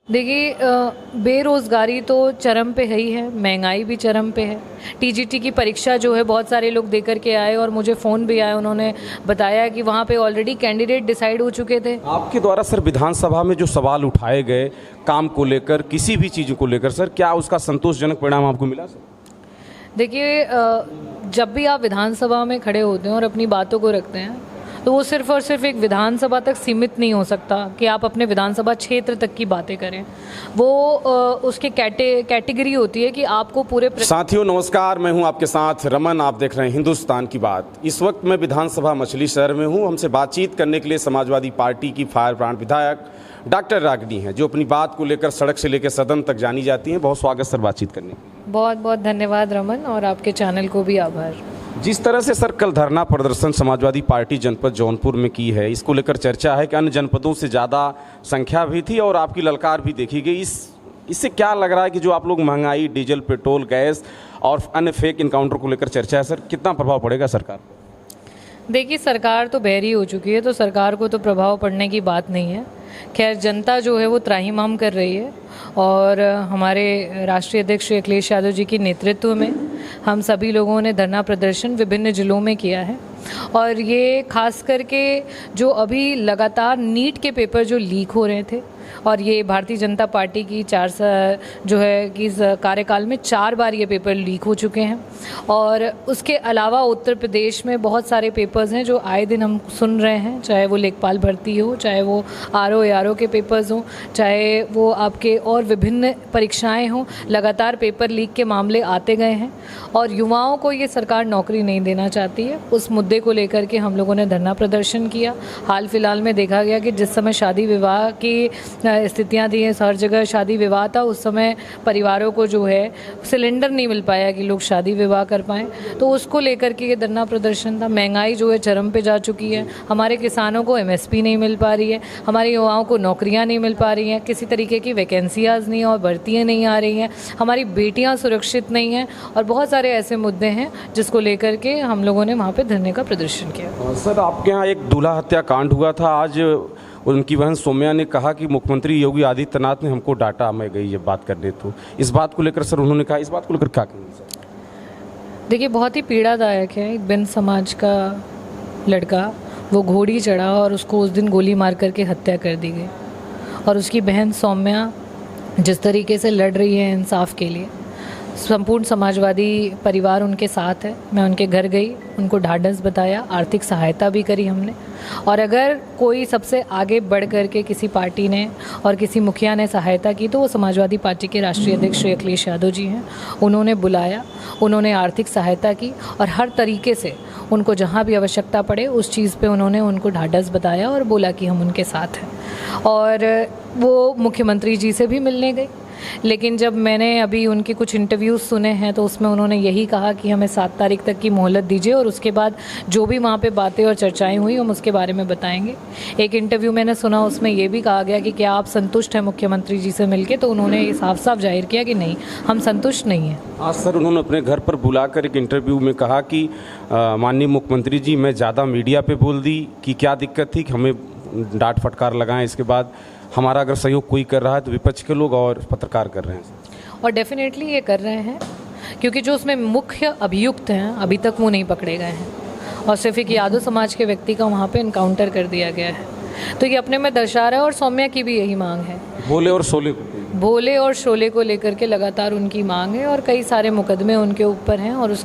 देखिए बेरोज़गारी तो चरम पे है ही है, महंगाई भी चरम पे है। टीजीटी की परीक्षा जो है बहुत सारे लोग दे कर के आए और मुझे फ़ोन भी आया, उन्होंने बताया कि वहाँ पे ऑलरेडी कैंडिडेट डिसाइड हो चुके थे। आपके द्वारा सर विधानसभा में जो सवाल उठाए गए काम को लेकर, किसी भी चीज़ को लेकर सर, क्या उसका संतोषजनक परिणाम आपको मिला सर? देखिए जब भी आप विधानसभा में खड़े होते हैं और अपनी बातों को रखते हैं तो वो सिर्फ और सिर्फ एक विधानसभा तक सीमित नहीं हो सकता कि आप अपने विधानसभा क्षेत्र तक की बातें करें। वो उसके कैटेगरी होती है कि आपको पूरे साथियों नमस्कार, मैं हूं आपके साथ रमन। आप देख रहे हैं हिंदुस्तान की बात। इस वक्त मैं विधानसभा मछली शहर में हूं। हमसे बातचीत करने के लिए समाजवादी पार्टी की फायर ब्रांड विधायक डॉक्टर रागिनी हैं, जो अपनी बात को लेकर सड़क से लेकर सदन तक जानी जाती हैं। बहुत स्वागत सर बातचीत करने। बहुत बहुत धन्यवाद रमन, और आपके चैनल को भी आभार। जिस तरह से सर कल धरना प्रदर्शन समाजवादी पार्टी जनपद जौनपुर में की है, इसको लेकर चर्चा है कि अन्य जनपदों से ज़्यादा संख्या भी थी और आपकी ललकार भी देखी गई। इससे क्या लग रहा है कि जो आप लोग महंगाई, डीजल, पेट्रोल, गैस और अन्य फेक इनकाउंटर को लेकर चर्चा है, सर कितना प्रभाव पड़ेगा सरकार? देखिए सरकार तो बहरी हो चुकी है, तो सरकार को तो प्रभाव पड़ने की बात नहीं है। खैर जनता जो है वो त्राहिमाम कर रही है, और हमारे राष्ट्रीय अध्यक्ष श्री अखिलेश यादव जी के नेतृत्व में हम सभी लोगों ने धरना प्रदर्शन विभिन्न जिलों में किया है। और ये खास करके जो अभी लगातार नीट के पेपर जो लीक हो रहे थे, और ये भारतीय जनता पार्टी की जो है कि इस कार्यकाल में 4 बार ये पेपर लीक हो चुके हैं। और उसके अलावा उत्तर प्रदेश में बहुत सारे पेपर्स हैं जो आए दिन हम सुन रहे हैं, चाहे वो लेखपाल भर्ती हो, चाहे वो आरओ के पेपर्स हों, चाहे वो आपके और विभिन्न परीक्षाएं हों, लगातार पेपर लीक के मामले आते गए हैं। और युवाओं को ये सरकार नौकरी नहीं देना चाहती है। उस मुद्दे को लेकर के हम लोगों ने धरना प्रदर्शन किया। हाल फिलहाल में देखा गया कि जिस समय शादी विवाह की स्थितियां थी, हर जगह शादी विवाह था, उस समय परिवारों को जो है सिलेंडर नहीं मिल पाया कि लोग शादी विवाह कर पाएँ। तो उसको लेकर के ये धरना प्रदर्शन था। महंगाई जो है चरम पे जा चुकी है, हमारे किसानों को एमएसपी नहीं मिल पा रही है, हमारे युवाओं को नौकरियां नहीं मिल पा रही हैं, किसी तरीके की वैकेंसीज नहीं और भर्तियाँ नहीं आ रही हैं, हमारी बेटियाँ सुरक्षित नहीं हैं, और बहुत सारे ऐसे मुद्दे हैं जिसको लेकर के हम लोगों ने वहाँ पर धरने का प्रदर्शन किया। सर आपके यहाँ एक दूल्हा हत्याकांड हुआ था। आज उनकी बहन सौम्या ने कहा कि मुख्यमंत्री योगी आदित्यनाथ ने हमको डांटा, मैं गई ये बात करने। तो इस बात को लेकर सर उन्होंने कहा, इस बात को लेकर क्या कहेंगे सर? देखिए बहुत ही पीड़ादायक है। एक बिन समाज का लड़का वो घोड़ी चढ़ा और उसको उस दिन गोली मार करके हत्या कर दी गई, और उसकी बहन सौम्या जिस तरीके से लड़ रही है इंसाफ के लिए, संपूर्ण समाजवादी परिवार उनके साथ है। मैं उनके घर गई, उनको ढाढ़स बताया, आर्थिक सहायता भी करी हमने। और अगर कोई सबसे आगे बढ़ कर के किसी पार्टी ने और किसी मुखिया ने सहायता की तो वो समाजवादी पार्टी के राष्ट्रीय अध्यक्ष श्री अखिलेश यादव जी हैं। उन्होंने बुलाया, उन्होंने आर्थिक सहायता की, और हर तरीके से उनको जहाँ भी आवश्यकता पड़े उस चीज़ पे उन्होंने उनको ढाढ़स बताया और बोला कि हम उनके साथ हैं। और वो मुख्यमंत्री जी से भी मिलने गई, लेकिन जब मैंने अभी उनके कुछ इंटरव्यूज़ सुने हैं तो उसमें उन्होंने यही कहा कि हमें 7 तारीख तक की मोहलत दीजिए, और उसके बाद जो भी वहाँ पे बातें और चर्चाएं हुई हम उसके बारे में बताएंगे। एक इंटरव्यू मैंने सुना, उसमें ये भी कहा गया कि क्या आप संतुष्ट हैं मुख्यमंत्री जी से मिलके, तो उन्होंने ये साफ साफ जाहिर किया कि नहीं, हम संतुष्ट नहीं हैं। आज सर उन्होंने अपने घर पर बुलाकर एक इंटरव्यू में कहा कि माननीय मुख्यमंत्री जी, मैं ज़्यादा मीडिया पर बोल दी कि क्या दिक्कत थी कि हमें डांट फटकार लगाएं, इसके बाद हमारा अगर सहयोग कोई कर रहा है तो विपक्ष के लोग और पत्रकार कर रहे हैं। और डेफिनेटली ये कर रहे हैं, क्योंकि जो उसमें मुख्य अभियुक्त हैं अभी तक वो नहीं पकड़े गए हैं, और सिर्फ एक यादव समाज के व्यक्ति का वहाँ पे इनकाउंटर कर दिया गया है। तो ये अपने में दर्शा रहा है, और सौम्या की भी यही मांग है। भोले और शोले को लेकर के लगातार उनकी मांग है, और कई सारे मुकदमे उनके ऊपर हैं, और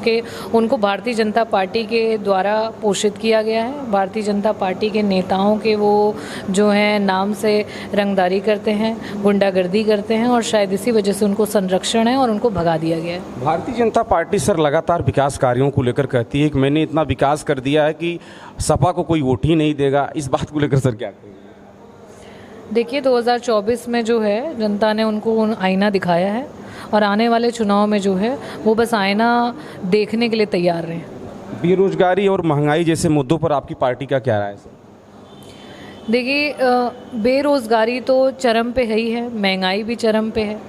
उनको भारतीय जनता पार्टी के द्वारा पोषित किया गया है। भारतीय जनता पार्टी के नेताओं के वो जो हैं नाम से रंगदारी करते हैं, गुंडागर्दी करते हैं, और शायद इसी वजह से उनको संरक्षण है और उनको भगा दिया गया है। भारतीय जनता पार्टी सर लगातार विकास कार्यों को लेकर कहती है कि मैंने इतना विकास कर दिया है कि सपा को कोई वोट ही नहीं देगा। इस बात को लेकर सर क्या कहेंगे? देखिए 2024 में जो है जनता ने उनको आईना दिखाया है, और आने वाले चुनाव में जो है वो बस आईना देखने के लिए तैयार रहे। बेरोजगारी और महंगाई जैसे मुद्दों पर आपकी पार्टी का क्या राय है सर? देखिए बेरोज़गारी तो चरम पे है ही है, महंगाई भी चरम पे है।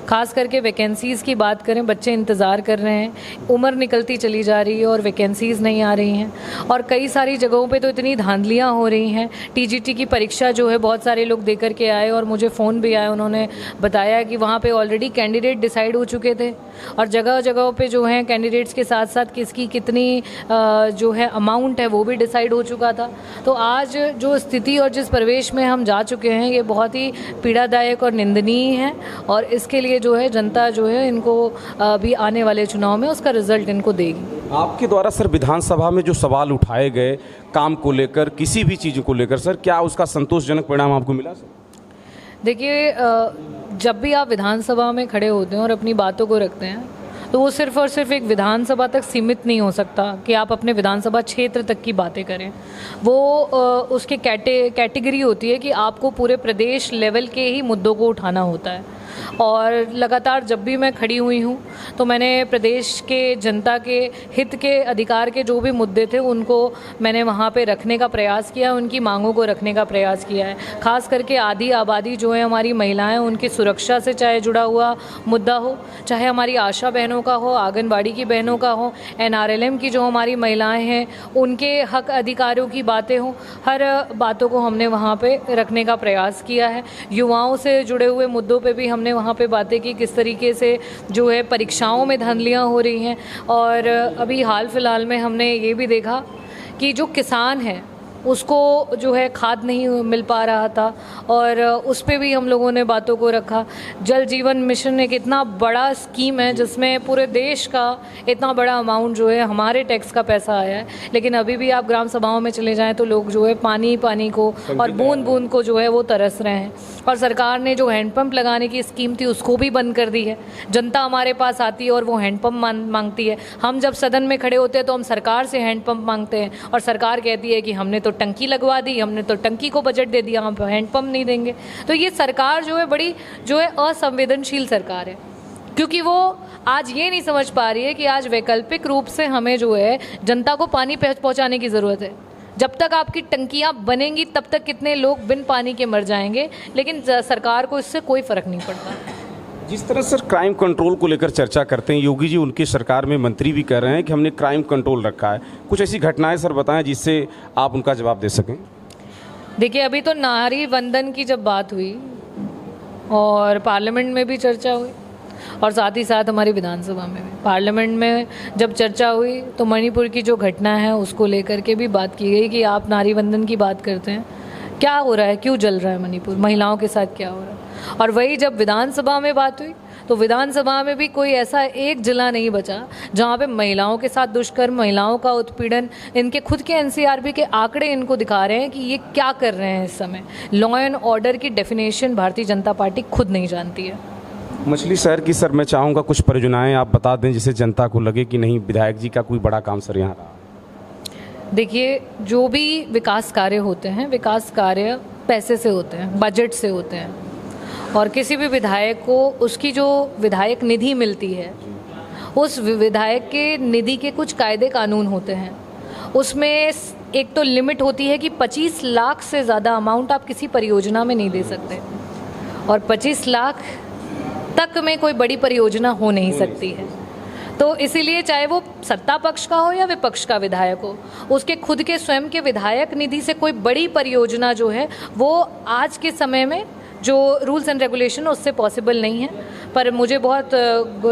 खास करके वैकेंसीज़ की बात करें, बच्चे इंतज़ार कर रहे हैं, उम्र निकलती चली जा रही है और वैकेंसीज़ नहीं आ रही हैं। और कई सारी जगहों पे तो इतनी धांधलियाँ हो रही हैं। टीजीटी की परीक्षा जो है बहुत सारे लोग दे कर के आए और मुझे फ़ोन भी आया, उन्होंने बताया कि वहाँ पे ऑलरेडी कैंडिडेट डिसाइड हो चुके थे और जगह जगह पे जो हैं कैंडिडेट्स के साथ साथ किसकी कितनी जो है अमाउंट है वो भी डिसाइड हो चुका था। तो आज जो स्थिति और जिस प्रवेश में हम जा चुके हैं ये बहुत ही पीड़ादायक और निंदनीय है और इसके लिए जो है जनता जो है इनको भी आने वाले चुनाव में उसका रिजल्ट इनको देगी। आपके द्वारा सर विधानसभा में जो सवाल उठाए गए काम को लेकर, किसी भी चीज़ को लेकर सर, क्या उसका संतोषजनक परिणाम आपको मिला सर? देखिए, जब भी आप विधानसभा में खड़े होते हैं और अपनी बातों को रखते हैं तो वो सिर्फ और सिर्फ एक विधानसभा तक सीमित नहीं हो सकता कि आप अपने विधानसभा क्षेत्र तक की बातें करें। वो उसके कैटेगरी होती है कि आपको पूरे प्रदेश लेवल के ही मुद्दों को उठाना होता है। और लगातार जब भी मैं खड़ी हुई हूँ तो मैंने प्रदेश के जनता के हित के अधिकार के जो भी मुद्दे थे उनको मैंने वहाँ पे रखने का प्रयास किया, उनकी मांगों को रखने का प्रयास किया है। खास करके आधी आबादी जो है हमारी महिलाएं, उनकी सुरक्षा से चाहे जुड़ा हुआ मुद्दा हो, चाहे हमारी आशा बहनों का हो, आंगनबाड़ी की बहनों का हो, NRLM की जो हमारी महिलाएँ हैं उनके हक अधिकारों की बातें हों, हर बातों को हमने वहाँ पे रखने का प्रयास किया है। युवाओं से जुड़े हुए मुद्दों पे भी हमने वहाँ पे बातें की, किस तरीके से जो है परीक्षाओं में धांधलियाँ हो रही हैं। और अभी हाल फिलहाल में हमने ये भी देखा कि जो किसान है उसको जो है खाद नहीं मिल पा रहा था और उस पे भी हम लोगों ने बातों को रखा। जल जीवन मिशन एक इतना बड़ा स्कीम है जिसमें पूरे देश का इतना बड़ा अमाउंट जो है हमारे टैक्स का पैसा आया है, लेकिन अभी भी आप ग्राम सभाओं में चले जाएं तो लोग जो है पानी पानी को और बूंद बूंद को जो है वो तरस रहे हैं। और सरकार ने जो हैंडपम्प लगाने की स्कीम थी उसको भी बंद कर दी है। जनता हमारे पास आती है और वो हैंडपम्प मांगती है। हम जब सदन में खड़े होते हैं तो हम सरकार से हैंडपम्प मांगते हैं और सरकार कहती है कि हमने तो टंकी लगवा दी, हमने तो टंकी को बजट दे दिया, हम हैंडपम्प नहीं देंगे। तो ये सरकार जो है बड़ी जो है असंवेदनशील सरकार है, क्योंकि वो आज ये नहीं समझ पा रही है कि आज वैकल्पिक रूप से हमें जो है जनता को पानी पहुंचाने की ज़रूरत है। जब तक आपकी टंकियाँ बनेंगी तब तक कितने लोग बिन पानी के मर जाएंगे, लेकिन सरकार को इससे कोई फ़र्क नहीं पड़ता। जिस तरह सर क्राइम कंट्रोल को लेकर चर्चा करते हैं, योगी जी उनकी सरकार में मंत्री भी कह रहे हैं कि हमने क्राइम कंट्रोल रखा है। कुछ ऐसी घटनाएं सर बताएं जिससे आप उनका जवाब दे सकें। देखिए, अभी तो नारी वंदन की जब बात हुई और पार्लियामेंट में भी चर्चा हुई और साथ ही साथ हमारी विधानसभा में भी, पार्लियामेंट में जब चर्चा हुई तो मणिपुर की जो घटना है उसको लेकर के भी बात की गई कि आप नारी वंदन की बात करते हैं, क्या हो रहा है, क्यों जल रहा है मणिपुर, महिलाओं के साथ क्या हो रहा है। और वही जब विधानसभा में बात हुई तो विधानसभा में भी कोई ऐसा एक जिला नहीं बचा जहाँ पे महिलाओं के साथ दुष्कर्म, महिलाओं का उत्पीड़न, इनके खुद के NCRB के आंकड़े इनको दिखा रहे हैं कि ये क्या कर रहे हैं इस समय। लॉ एंड ऑर्डर की डेफिनेशन भारतीय जनता पार्टी खुद नहीं जानती है। मछली शहर की सर मैं चाहूँगा कुछ परियोजनाएं आप बता दें जिससे जनता को लगे कि नहीं विधायक जी का कोई बड़ा काम सर यहाँ रहा। देखिए, जो भी विकास कार्य होते हैं, विकास कार्य पैसे से होते हैं, बजट से होते हैं और किसी भी विधायक को उसकी जो विधायक निधि मिलती है उस विधायक के निधि के कुछ कायदे कानून होते हैं। उसमें एक तो लिमिट होती है कि 25 लाख से ज़्यादा अमाउंट आप किसी परियोजना में नहीं दे सकते और 25 लाख तक में कोई बड़ी परियोजना हो नहीं सकती है। तो इसीलिए चाहे वो सत्ता पक्ष का हो या विपक्ष का विधायक हो, उसके खुद के स्वयं के विधायक निधि से कोई बड़ी परियोजना जो है वो आज के समय में जो रूल्स एंड रेगुलेशन उससे पॉसिबल नहीं है। पर मुझे बहुत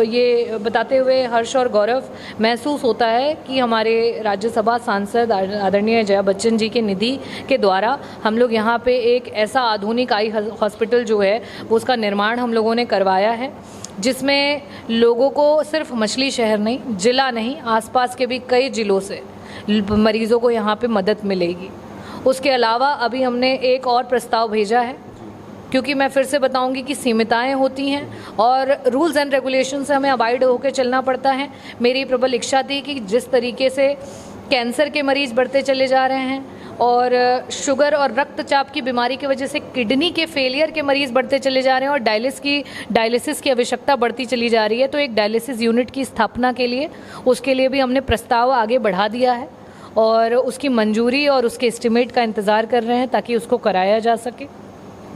ये बताते हुए हर्ष और गौरव महसूस होता है कि हमारे राज्यसभा सांसद आदरणीय जया बच्चन जी के निधि के द्वारा हम लोग यहाँ पे एक ऐसा आधुनिक आई हॉस्पिटल जो है वो उसका निर्माण हम लोगों ने करवाया है, जिसमें लोगों को सिर्फ मछली शहर नहीं, जिला नहीं, आसपास के भी कई जिलों से मरीज़ों को यहाँ पे मदद मिलेगी। उसके अलावा अभी हमने एक और प्रस्ताव भेजा है, क्योंकि मैं फिर से बताऊंगी कि सीमिताएं होती हैं और रूल्स एंड रेगुलेशन से हमें अवॉइड होकर चलना पड़ता है। मेरी प्रबल इच्छा थी कि जिस तरीके से कैंसर के मरीज़ बढ़ते चले जा रहे हैं और शुगर और रक्तचाप की बीमारी की वजह से किडनी के फेलियर के मरीज़ बढ़ते चले जा रहे हैं और डायलिसिस की आवश्यकता बढ़ती चली जा रही है, तो एक डायलिसिस यूनिट की स्थापना के लिए उसके लिए भी हमने प्रस्ताव आगे बढ़ा दिया है और उसकी मंजूरी और उसके एस्टिमेट का इंतज़ार कर रहे हैं ताकि उसको कराया जा सके।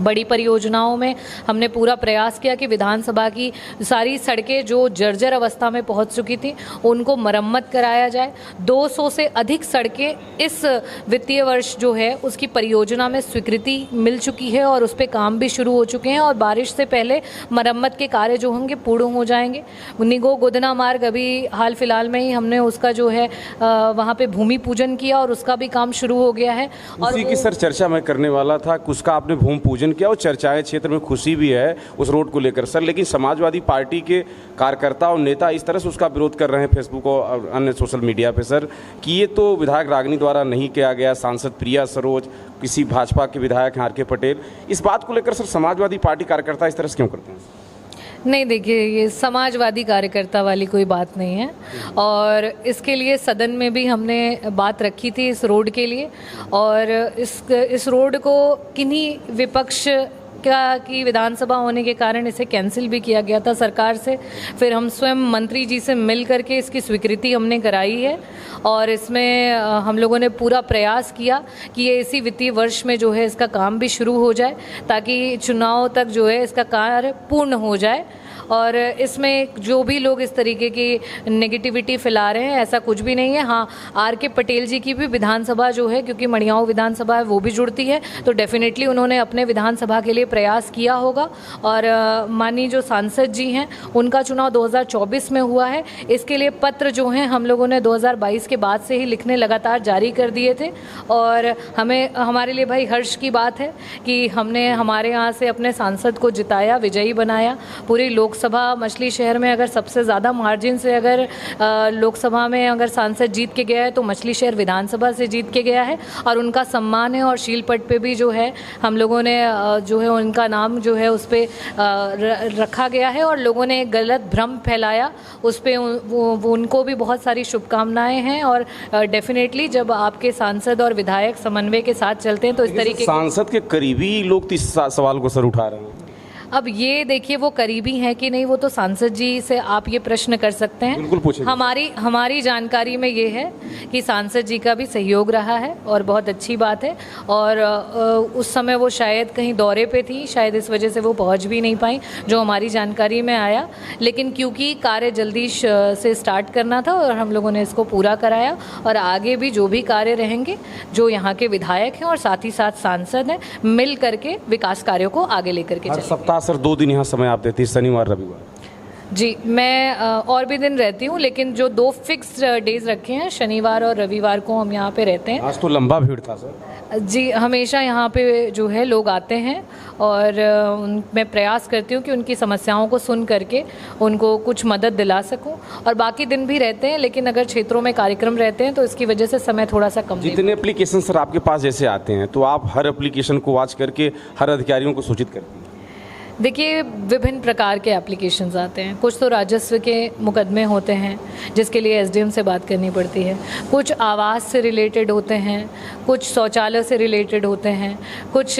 बड़ी परियोजनाओं में हमने पूरा प्रयास किया कि विधानसभा की सारी सड़कें जो जर्जर अवस्था में पहुंच चुकी थी उनको मरम्मत कराया जाए। 200 से अधिक सड़कें इस वित्तीय वर्ष जो है उसकी परियोजना में स्वीकृति मिल चुकी है और उस पर काम भी शुरू हो चुके हैं और बारिश से पहले मरम्मत के कार्य जो होंगे पूर्ण हो जाएंगे। निगो गोदना मार्ग अभी हाल फिलहाल में ही हमने उसका जो है वहाँ पे भूमि पूजन किया और उसका भी काम शुरू हो गया है। और उसी की सर चर्चा मैं करने वाला था, उसका आपने भूमि पूजन किया और चर्चाएं क्षेत्र में खुशी भी है उस रोड को लेकर सर, लेकिन समाजवादी पार्टी के कार्यकर्ता और नेता इस तरह से उसका विरोध कर रहे हैं फेसबुक और अन्य सोशल मीडिया पे सर कि ये तो विधायक रागिनी द्वारा नहीं किया गया, सांसद प्रिया सरोज, किसी भाजपा के विधायक हैं आर.के. पटेल, इस बात को लेकर सर समाजवादी पार्टी कार्यकर्ता इस तरह से क्यों करते हैं? नहीं, देखिए ये समाजवादी कार्यकर्ता वाली कोई बात नहीं है और इसके लिए सदन में भी हमने बात रखी थी इस रोड के लिए और इस रोड को किन्हीं विपक्ष की विधानसभा होने के कारण इसे कैंसिल भी किया गया था सरकार से। फिर हम स्वयं मंत्री जी से मिल करके इसकी स्वीकृति हमने कराई है और इसमें हम लोगों ने पूरा प्रयास किया कि ये इसी वित्तीय वर्ष में जो है इसका काम भी शुरू हो जाए ताकि चुनाव तक जो है इसका कार्य पूर्ण हो जाए। और इसमें जो भी लोग इस तरीके की नेगेटिविटी फैला रहे हैं ऐसा कुछ भी नहीं है। हाँ, आर.के. पटेल जी की भी विधानसभा जो है, क्योंकि मड़ियाओं विधानसभा है वो भी जुड़ती है, तो डेफिनेटली उन्होंने अपने विधानसभा के लिए प्रयास किया होगा। और माननीय जो सांसद जी हैं उनका चुनाव 2024 में हुआ है। इसके लिए पत्र जो हैं हम लोगों ने 2022 के बाद से ही लिखने लगातार जारी कर दिए थे और हमारे लिए भाई हर्ष की बात है कि हमने हमारे यहाँ से अपने सांसद को जिताया, विजयी बनाया। पूरी लोकसभा मछली शहर में अगर सबसे ज़्यादा मार्जिन से अगर लोकसभा में अगर सांसद जीत के गया है तो मछली शहर विधानसभा से जीत के गया है और उनका सम्मान है। और शीलपट पे भी जो है हम लोगों ने जो है उनका नाम जो है उस पर रखा गया है और लोगों ने एक गलत भ्रम फैलाया उस पर उनको भी बहुत सारी शुभकामनाएं हैं। और डेफिनेटली जब आपके सांसद और विधायक समन्वय के साथ चलते हैं तो इस तरीके सांसद के करीबी लोग इस सवाल को सर उठा रहे हैं। अब ये देखिए वो करीबी हैं कि नहीं वो तो सांसद जी से आप ये प्रश्न कर सकते हैं। बिल्कुल पूछिए। हमारी जानकारी में ये है कि सांसद जी का भी सहयोग रहा है और बहुत अच्छी बात है। और उस समय वो शायद कहीं दौरे पे थी, शायद इस वजह से वो पहुंच भी नहीं पाई जो हमारी जानकारी में आया। लेकिन क्योंकि कार्य जल्दी से स्टार्ट करना था और हम लोगों ने इसको पूरा कराया और आगे भी जो भी कार्य रहेंगे जो यहाँ के विधायक हैं और साथ ही साथ सांसद हैं मिल करके विकास कार्यों को आगे लेकर के चलेंगे। सर 2 दिन यहाँ समय आप देती, शनिवार रविवार? जी, मैं और भी दिन रहती हूँ लेकिन जो 2 फिक्स्ड डेज रखे हैं शनिवार और रविवार को हम यहाँ पे रहते हैं। आज तो लंबा भीड़ था सर। जी, हमेशा यहाँ पे जो है लोग आते हैं और मैं प्रयास करती हूँ कि उनकी समस्याओं को सुन करके उनको कुछ मदद दिला सकूँ और बाकी दिन भी रहते हैं। लेकिन अगर क्षेत्रों में कार्यक्रम रहते हैं तो इसकी वजह से समय थोड़ा सा कम। जितने एप्लीकेशन सर आपके पास जैसे आते हैं तो आप हर एप्लीकेशन को वॉच करके हर अधिकारियों को सूचित करते हैं? देखिए, विभिन्न प्रकार के एप्लीकेशंस आते हैं। कुछ तो राजस्व के मुकदमे होते हैं जिसके लिए एसडीएम से बात करनी पड़ती है, कुछ आवास से रिलेटेड होते हैं, कुछ शौचालय से रिलेटेड होते हैं, कुछ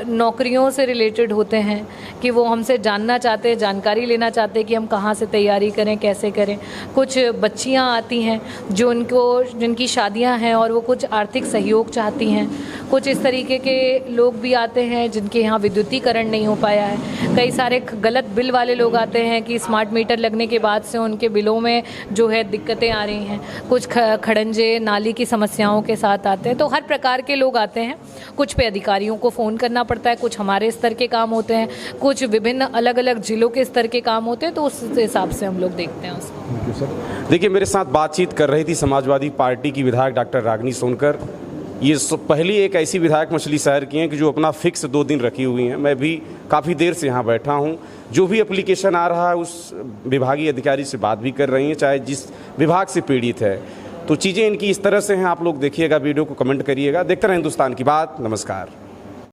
नौकरियों से रिलेटेड होते हैं कि वो हमसे जानना चाहते हैं, जानकारी लेना चाहते हैं कि हम कहाँ से तैयारी करें, कैसे करें। कुछ बच्चियाँ आती हैं जिनकी शादियाँ हैं और वो कुछ आर्थिक सहयोग चाहती हैं। कुछ इस तरीके के लोग भी आते हैं जिनके यहाँ विद्युतीकरण नहीं हो पाया है। कई सारे गलत बिल वाले लोग आते हैं कि स्मार्ट मीटर लगने के बाद से उनके बिलों में जो है दिक्कतें आ रही हैं। कुछ खड़ंजे नाली की समस्याओं के साथ आते हैं। तो हर प्रकार के लोग आते हैं। कुछ पे अधिकारियों को फ़ोन करना पड़ता है, कुछ हमारे स्तर के काम होते हैं, कुछ विभिन्न अलग अलग जिलों के स्तर के काम होते हैं, तो उस हिसाब से हम लोग देखते हैं उसको। देखिए, मेरे साथ बातचीत कर रही थी समाजवादी पार्टी की विधायक डॉक्टर रागिनी सोनकर। ये पहली एक ऐसी विधायक मछली शहर की हैं कि जो अपना फिक्स 2 दिन रखी हुई हैं। मैं भी काफ़ी देर से यहाँ बैठा हूँ। जो भी एप्लीकेशन आ रहा है उस विभागीय अधिकारी से बात भी कर रही हैं, चाहे जिस विभाग से पीड़ित है। तो चीज़ें इनकी इस तरह से हैं। आप लोग देखिएगा, वीडियो को कमेंट करिएगा। देखते रहें हिंदुस्तान की बात। नमस्कार।